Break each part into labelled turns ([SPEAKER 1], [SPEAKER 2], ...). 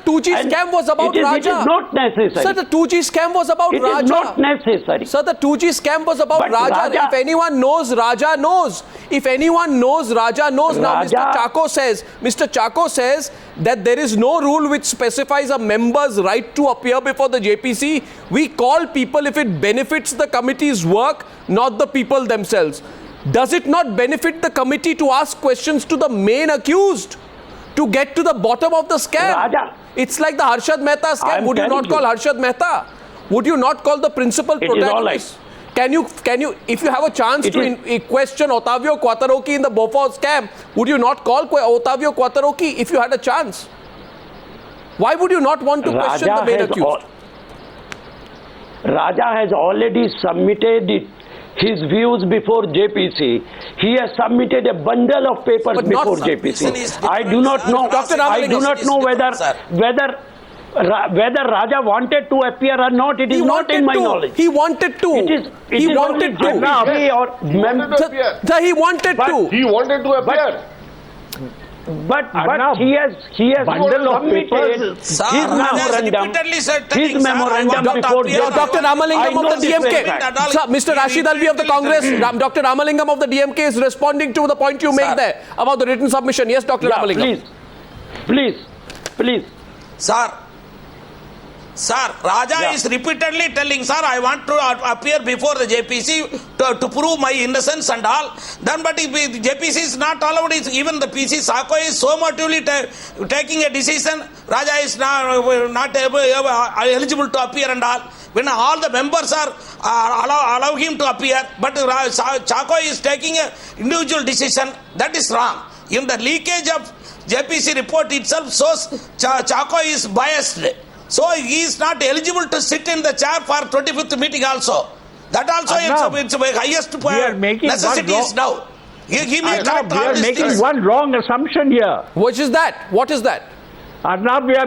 [SPEAKER 1] 2G scam was about Raja.
[SPEAKER 2] It is not necessary.
[SPEAKER 1] Sir, the 2G scam was about Raja.
[SPEAKER 2] It is not necessary.
[SPEAKER 1] Sir, the 2G scam was about Raja. If anyone knows, Raja knows. If anyone knows, Raja knows. Now, Mr. Chako says that there is no rule which specifies a member's right to appear before the JPC. We call people if it benefits the committee's work, not the people themselves. Does it not benefit the committee to ask questions to the main accused to get to the bottom of the scam?
[SPEAKER 2] Raja,
[SPEAKER 1] it's like the Harshad Mehta scam. Would you not call Harshad Mehta? Would you not call the principal protagonist? Can you, if you have a chance to question Ottavio Quattarocchi in the Bofors scam, would you not call Ottavio Quattarocchi if you had a chance? Why would you not want to question the main accused?
[SPEAKER 2] Raja has already submitted his views before JPC. He has submitted a bundle of papers before JPC. I do not know. I do not know whether Raja wanted to appear or not. It is not in my knowledge.
[SPEAKER 1] He wanted to. He wanted to. He wanted to.
[SPEAKER 3] He wanted to appear.
[SPEAKER 2] But he has bundle of papers. His memorandum before
[SPEAKER 1] Dr. Ramalingam of the DMK. Sir, Mr. Rashid Alvi of the Congress, Dr. Ramalingam of the DMK is responding to the point you made there about the written submission. Yes, Dr. Ramalingam.
[SPEAKER 2] Please.
[SPEAKER 4] Sir, Raja is repeatedly telling, sir, I want to appear before the JPC to prove my innocence and all. Then, but if the JPC is not allowed, even the PC Sako is so motively taking a decision, Raja is not eligible to appear and all. When all the members are allow him to appear, but Chako is taking an individual decision, that is wrong. In the leakage of JPC report itself shows Chako is biased. So he is not eligible to sit in the chair for 25th meeting also. That also it's the highest necessity is now. He may correct all these things.
[SPEAKER 5] We are making one wrong assumption here.
[SPEAKER 1] Which is that? What is that?
[SPEAKER 5] Arnab, we are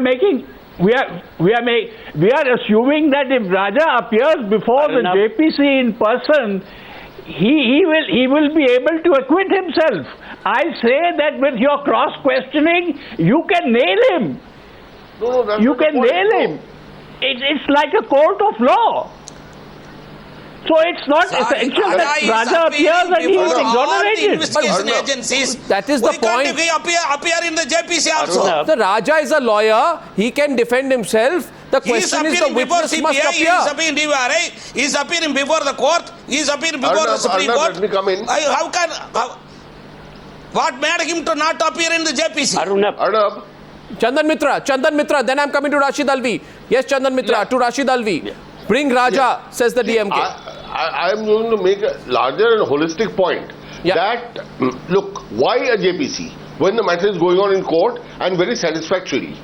[SPEAKER 5] assuming that if Raja appears before the JPC in person, he will be able to acquit himself. I say that with your cross questioning, you can nail him. You can nail him. It's like a court of law. So it's not essential that Raja appears and he is exonerated.
[SPEAKER 1] That is the point.
[SPEAKER 4] Appear in the JPC also.
[SPEAKER 1] The Raja is a lawyer. He can defend himself. The question is the witness must appear.
[SPEAKER 4] He is appearing before the court. He is appearing before the Supreme Court.
[SPEAKER 3] Let me come in.
[SPEAKER 4] What made him to not appear in the JPC?
[SPEAKER 3] Arnab.
[SPEAKER 1] Chandan Mitra, then I'm coming to Rashid Alvi. Yes, Chandan Mitra, to Rashid Alvi. Bring Raja, says the DMK.
[SPEAKER 3] I am going to make a larger and holistic point that, look, why a JPC when the matter is going on in court and very satisfactorily?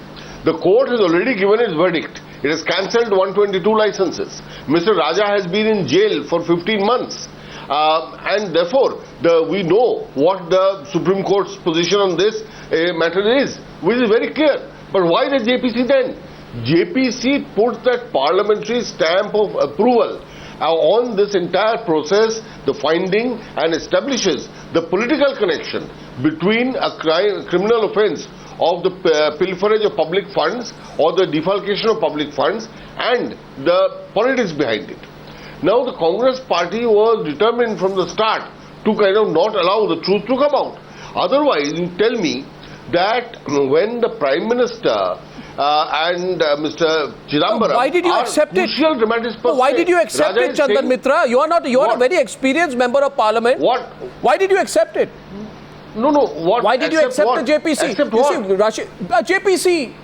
[SPEAKER 3] The court has already given its verdict. It has cancelled 122 licenses. Mr. Raja has been in jail for 15 months. And therefore, we know what the Supreme Court's position on this matter is, which is very clear. But why the JPC then? JPC puts that parliamentary stamp of approval on this entire process, the finding, and establishes the political connection between a criminal offence of the pilferage of public funds or the defalcation of public funds and the politics behind it. Now the Congress party was determined from the start to kind of not allow the truth to come out. Otherwise, you tell me that when the Prime Minister and Mr. Chidambaram
[SPEAKER 1] why did you accept it? Why did you accept it, Chandan Mitra? You are a very experienced member of Parliament.
[SPEAKER 3] What?
[SPEAKER 1] Why did you accept it?
[SPEAKER 3] No. What?
[SPEAKER 1] Why did you accept the JPC?
[SPEAKER 3] Accept what?
[SPEAKER 1] JPC.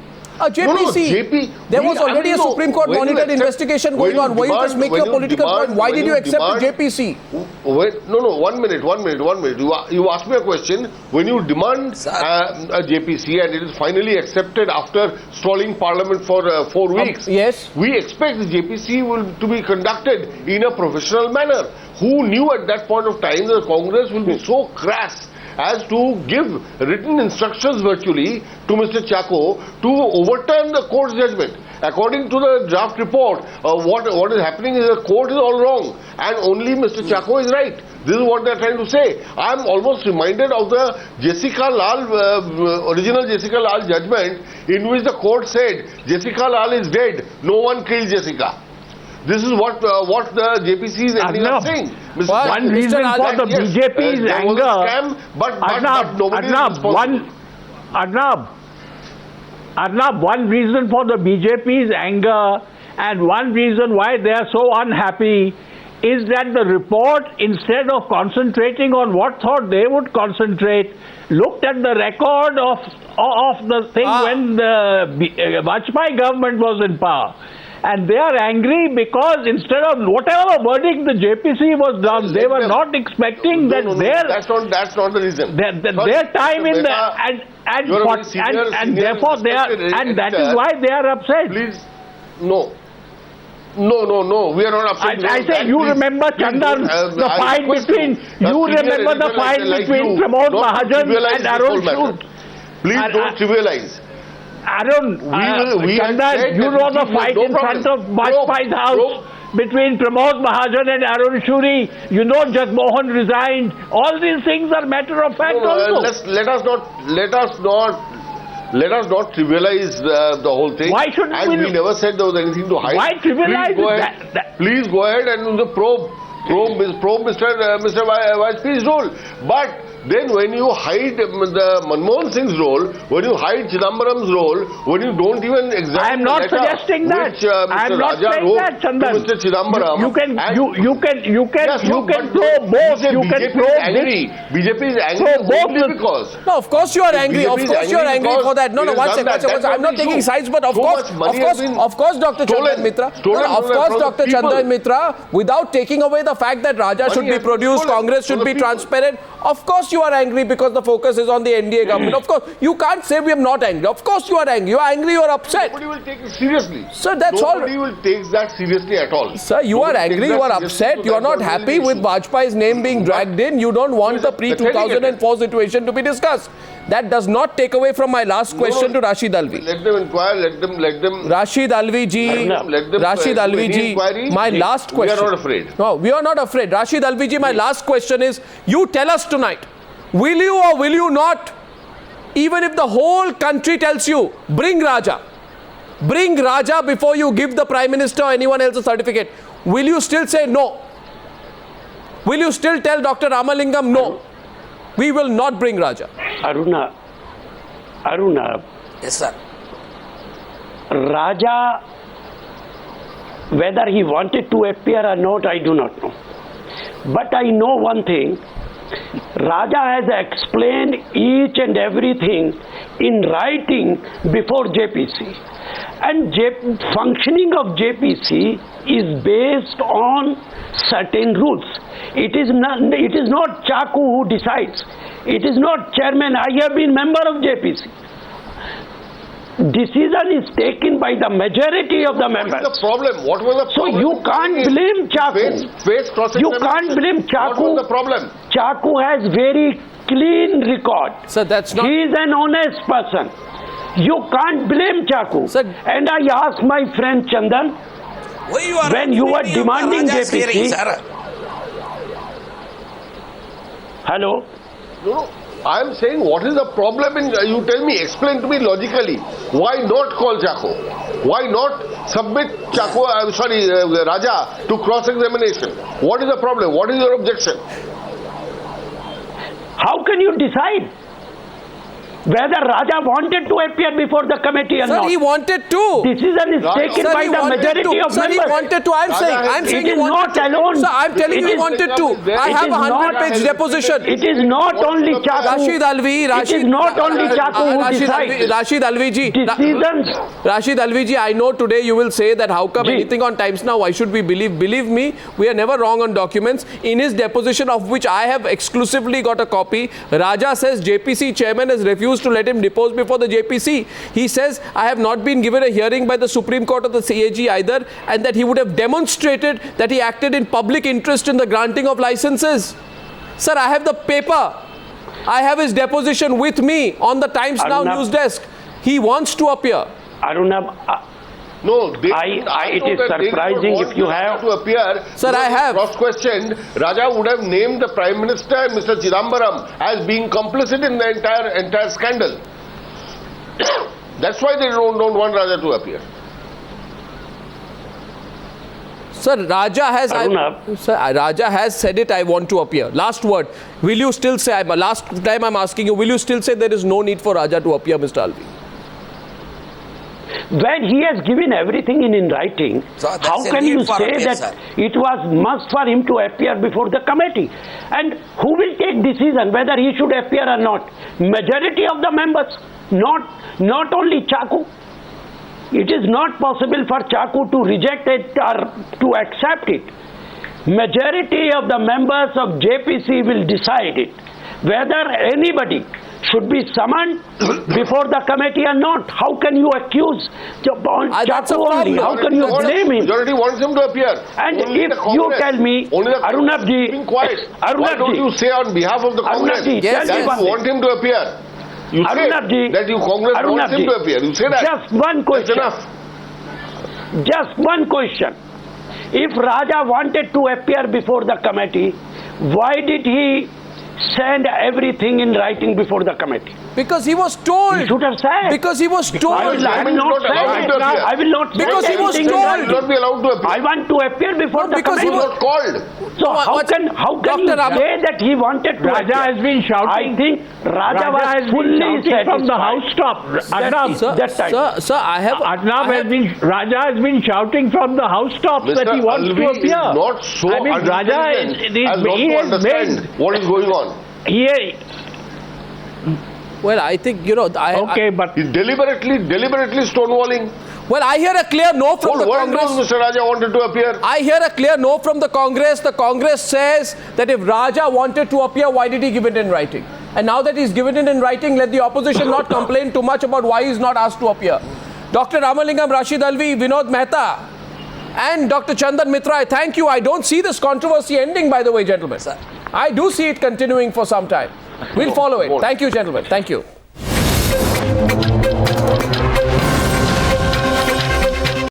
[SPEAKER 1] There was already a Supreme Court monitored investigation going on. Why you just make your political point? Why did you accept the JPC?
[SPEAKER 3] No, 1 minute. You asked me a question. When you demand a JPC and it is finally accepted after stalling Parliament for 4 weeks,
[SPEAKER 1] yes,
[SPEAKER 3] we expect the JPC to be conducted in a professional manner. Who knew at that point of time that Congress will be so crass as to give written instructions virtually to Mr. Chako to overturn the court's judgment. According to the draft report, what is happening is the court is all wrong and only Mr. Chako is right. This is what they are trying to say. I am almost reminded of the Jessica Lal, original Jessica Lal judgment, in which the court said Jessica Lal is dead. No one killed Jessica. This is what the JPC is ending up saying.
[SPEAKER 5] One reason for the BJP's
[SPEAKER 3] there was a
[SPEAKER 5] anger,
[SPEAKER 3] scam, but nobody is responsible.
[SPEAKER 5] Arnab, one reason for the BJP's anger and one reason why they are so unhappy is that the report, instead of concentrating on what thought they would concentrate, looked at the record of the thing when the Vajpayee government was in power. And they are angry because instead of whatever verdict the JPC was done, they were not expecting that their
[SPEAKER 3] that's not the reason.
[SPEAKER 5] Their time in the and therefore they are, and that is why they are upset.
[SPEAKER 3] Please, no. We are not upset.
[SPEAKER 5] I say you remember Chandan, the fight between Pramod Mahajan and Arun Shoot.
[SPEAKER 3] Please don't trivialize.
[SPEAKER 5] Arun, Chandan, you know the fight in front of Vajpayee's house between Pramod Mahajan and Arun Shuri. You know Jagmohan resigned. All these things are matter of fact also.
[SPEAKER 3] Let us not trivialize the whole thing.
[SPEAKER 5] Why should
[SPEAKER 3] we never said there was anything to hide.
[SPEAKER 5] Why trivialize
[SPEAKER 3] Please go ahead and probe Mr. Vajpayee's role. But then when you hide the Manmohan Singh's role, when you hide Chidambaram's role, when you don't even examine
[SPEAKER 5] I am not suggesting that. I am not saying that, Chandan.
[SPEAKER 3] Mr. Chidambaram,
[SPEAKER 5] you can throw both. You can throw
[SPEAKER 3] angry. BJP is angry because.
[SPEAKER 1] No, of course you are angry. Of course you are angry for that. No, one second. I'm not taking sides, but of course, Dr. Chandan Mitra. Of course, Dr. Chandan Mitra, without taking away the fact that Raja should be produced, Congress should be transparent. Of course you are angry because the focus is on the NDA government. Of course, you can't say we are not angry. Of course you are angry. You are angry, you are upset.
[SPEAKER 3] Nobody will take it seriously.
[SPEAKER 1] Sir, that's all.
[SPEAKER 3] Nobody will take that seriously at all.
[SPEAKER 1] Sir, you are angry, you are upset, you are not happy with Vajpayee's name being dragged in. You don't want the pre-2004 situation to be discussed. That does not take away from my last question to Rashid Alvi.
[SPEAKER 3] Let them inquire, let them.
[SPEAKER 1] Rashid Alvi ji, my last question.
[SPEAKER 3] We are not afraid.
[SPEAKER 1] No, we are not afraid. Rashid Alvi ji, my last question is, you tell us tonight, will you or will you not, even if the whole country tells you, bring Raja before you give the Prime Minister or anyone else a certificate, will you still say no? Will you still tell Dr. Ramalingam no? We will not bring Raja.
[SPEAKER 2] Aruna.
[SPEAKER 4] Yes, sir.
[SPEAKER 2] Raja, whether he wanted to appear or not, I do not know. But I know one thing. Raja has explained each and everything in writing before JPC. And functioning of JPC is based on certain rules. It is not Chaku who decides. It is not chairman. I have been member of JPC. Decision is taken by the majority of the members.
[SPEAKER 3] What is the problem? What was the problem?
[SPEAKER 2] So you can't blame Chaku. You can't blame Chaku.
[SPEAKER 3] What was the problem?
[SPEAKER 2] Chaku has very clean record.
[SPEAKER 1] Sir, that's not...
[SPEAKER 2] He is an honest person. You can't blame Chaku.
[SPEAKER 1] Sir,
[SPEAKER 2] and I asked my friend Chandan, when you were demanding JPC... Hello?
[SPEAKER 3] No. I am saying, what is the problem in, you tell me, explain to me logically. Why not call Chaku? Why not submit Chaku, Raja to cross-examination? What is the problem? What is your objection?
[SPEAKER 2] How can you decide whether Raja wanted to appear before the committee or not?
[SPEAKER 1] Sir, he wanted to.
[SPEAKER 2] Decision is taken by the majority of members.
[SPEAKER 1] Sir, he wanted to. I'm saying
[SPEAKER 2] it is not alone.
[SPEAKER 1] Sir, I'm telling you he wanted to. I have a 100-page deposition.
[SPEAKER 2] It is not only Chaku.
[SPEAKER 1] Rashid Alvi.
[SPEAKER 2] It is not only Chaku who decides.
[SPEAKER 1] Rashid Alvi ji.
[SPEAKER 2] Decisions.
[SPEAKER 1] Rashid Alvi ji, I know today you will say that how come anything on Times Now, why should we believe? Believe me, we are never wrong on documents. In his deposition, of which I have exclusively got a copy, Raja says JPC chairman has refused to let him depose before the JPC. He says, I have not been given a hearing by the Supreme Court or the CAG either, and that he would have demonstrated that he acted in public interest in the granting of licenses. Sir, I have the paper. I have his deposition with me on the Times Now news desk. He wants to appear.
[SPEAKER 2] Arunab,
[SPEAKER 3] No, they,
[SPEAKER 2] it is surprising if you have-
[SPEAKER 3] to appear.
[SPEAKER 1] Sir, I have.
[SPEAKER 3] Cross-questioned. Raja would have named the Prime Minister, Mr. Chidambaram, as being complicit in the entire scandal. That's why they don't want Raja to appear.
[SPEAKER 1] Sir, Raja has Raja has said it. I want to appear. Last word. Will you still say? Last time I'm asking you. Will you still say there is no need for Raja to appear, Mr. Alvi?
[SPEAKER 2] When he has given everything in writing,
[SPEAKER 4] So that's
[SPEAKER 2] how
[SPEAKER 4] a
[SPEAKER 2] can
[SPEAKER 4] need
[SPEAKER 2] you
[SPEAKER 4] for
[SPEAKER 2] say
[SPEAKER 4] appeal,
[SPEAKER 2] that
[SPEAKER 4] sir.
[SPEAKER 2] it was must for him to appear before the committee? And who will take decision whether he should appear or not? Majority of the members, not only Chaku. It is not possible for Chaku to reject it or to accept it. Majority of the members of JPC will decide it, whether anybody should be summoned before the committee or not. How can you accuse
[SPEAKER 1] That's a
[SPEAKER 2] Chaku only?
[SPEAKER 1] problem.
[SPEAKER 2] How can you blame him?
[SPEAKER 3] Majority wants him to appear.
[SPEAKER 2] And
[SPEAKER 3] Only
[SPEAKER 2] if
[SPEAKER 3] the
[SPEAKER 2] you
[SPEAKER 3] Congress-
[SPEAKER 2] tell me,
[SPEAKER 3] only the Congress
[SPEAKER 2] Arunabji,
[SPEAKER 3] is being quiet. Why
[SPEAKER 2] Arunabji,
[SPEAKER 3] don't you say on behalf of the Congress
[SPEAKER 2] Arunabji,
[SPEAKER 1] Yes,
[SPEAKER 3] that
[SPEAKER 1] yes.
[SPEAKER 3] you want him to appear? You say
[SPEAKER 2] Arunabji,
[SPEAKER 3] that you Congress wants him to appear. You say that.
[SPEAKER 2] Just one
[SPEAKER 3] That's
[SPEAKER 2] question.
[SPEAKER 3] enough.
[SPEAKER 2] Just one question. If Raja wanted to appear before the committee, why did he send everything in writing before the committee?
[SPEAKER 1] Because he was told.
[SPEAKER 2] He should have said.
[SPEAKER 1] Because he was told.
[SPEAKER 2] I will
[SPEAKER 3] Government
[SPEAKER 2] not
[SPEAKER 3] is not allowed
[SPEAKER 2] say
[SPEAKER 3] him to appear.
[SPEAKER 2] I will not
[SPEAKER 1] Because
[SPEAKER 2] say
[SPEAKER 1] he was
[SPEAKER 2] anything in
[SPEAKER 1] told.
[SPEAKER 3] He will
[SPEAKER 2] writing.
[SPEAKER 3] not be allowed to appear.
[SPEAKER 2] I want to appear before the
[SPEAKER 1] because he
[SPEAKER 3] He was
[SPEAKER 2] committee.
[SPEAKER 3] not called.
[SPEAKER 2] So
[SPEAKER 1] No,
[SPEAKER 2] how
[SPEAKER 1] what-
[SPEAKER 2] can
[SPEAKER 1] Dr.
[SPEAKER 2] you
[SPEAKER 1] Ram-
[SPEAKER 2] say that he wanted to
[SPEAKER 5] Raja
[SPEAKER 2] appear?
[SPEAKER 5] has been shouting.
[SPEAKER 2] I think Raja was
[SPEAKER 5] has been
[SPEAKER 2] fully
[SPEAKER 5] shouting from the
[SPEAKER 2] satisfied.
[SPEAKER 5] housetop. Arnab,
[SPEAKER 1] Sir,
[SPEAKER 2] that time.
[SPEAKER 1] sir, I have.
[SPEAKER 5] Arnab
[SPEAKER 1] I
[SPEAKER 5] has
[SPEAKER 1] have-
[SPEAKER 5] been, Raja has been shouting from the housetops that
[SPEAKER 3] Mr.
[SPEAKER 5] he wants
[SPEAKER 3] Alvi
[SPEAKER 5] to appear.
[SPEAKER 3] is not so
[SPEAKER 5] I mean, Raja
[SPEAKER 3] unintelligent
[SPEAKER 5] is,
[SPEAKER 3] as not
[SPEAKER 5] he
[SPEAKER 3] to
[SPEAKER 5] has
[SPEAKER 3] understand
[SPEAKER 5] made,
[SPEAKER 3] what is going on.
[SPEAKER 1] Well, I think
[SPEAKER 5] okay, but
[SPEAKER 3] He's deliberately stonewalling.
[SPEAKER 1] Well, I hear a clear no from the
[SPEAKER 3] Whole world knows
[SPEAKER 1] Congress.
[SPEAKER 3] Mr. Raja wanted to appear.
[SPEAKER 1] I hear a clear no from the Congress. The Congress says that if Raja wanted to appear, why did he give it in writing? And now that he's given it in writing, let the opposition not complain too much about why he's not asked to appear. Dr. Ramalingam, Rashid Alvi, Vinod Mehta, and Dr. Chandan Mitra, I thank you. I don't see this controversy ending, by the way, gentlemen.
[SPEAKER 4] Sir.
[SPEAKER 1] I do see it continuing for some time. We'll follow it. Thank you, gentlemen. Thank you.